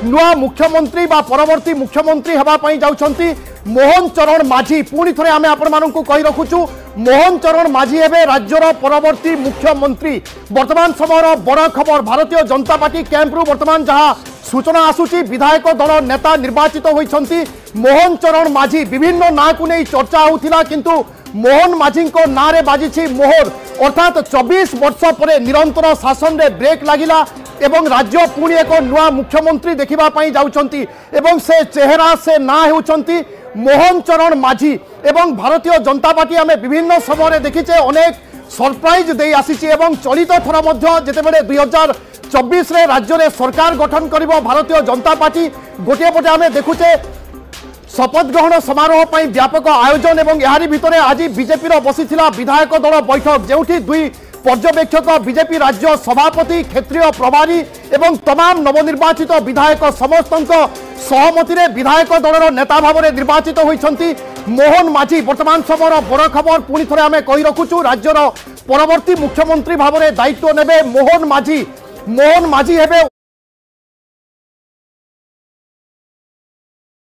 नुआ मुख्यमंत्री बा परवर्ती मुख्यमंत्री हवा पई जाउछंती मोहन चरण माझी। पुणी थरे आमे आपण माननकु कहि रखुछु मोहन चरण माझी हेबे राज्यर परवर्ती मुख्यमंत्री। वर्तमान समय बड़ खबर भारतीय जनता पार्टी कैंप रु वर्तमान जहां सूचना आसुची विधायक दल नेता निर्वाचित होइछंती मोहन चरण माझी। विभिन्न ना को नहीं चर्चा होउथिला किंतु मोहन माझी को ना रे बाजिछि मोहर। अर्थात 24 वर्ष पर निरंतर शासन रे ब्रेक लागिला एवं राज्य पुणी एक नुआ मुख्यमंत्री देखिबा पई जाउछंती एवं से चेहरा से ना हेउछंती मोहन चरण माझी। एवं भारतीय जनता पार्टी आमे विभिन्न समय देखिचे अनेक सरप्राइज दे आसीची एवं चलित थर मध्य जेतेबेले 2024 रे राज्य रे सरकार गठन करिवो भारतीय जनता पार्टी गोटे पटे आमे देखुचे शपथ ग्रहण समारोह पर व्यापक आयोजन एवं यारी भितरे आज बीजेपी बसीथिला विधायक दल बैठक जेउठी दुई पर्यवेक्षक बीजेपी राज्य सभापति क्षेत्रीय प्रभारी एवं तमाम नवनिर्वाचित विधायक समस्त सहमति विधायक दलर नेता भाव में निर्वाचित होइछंती मोहन माझी। वर्तमान समय बड़ खबर पुणी थे आम कही रखुचु राज्यर परवर्ती मुख्यमंत्री भाव में दायित्व नेबे मोहन माझी। मोहन माझी हेबे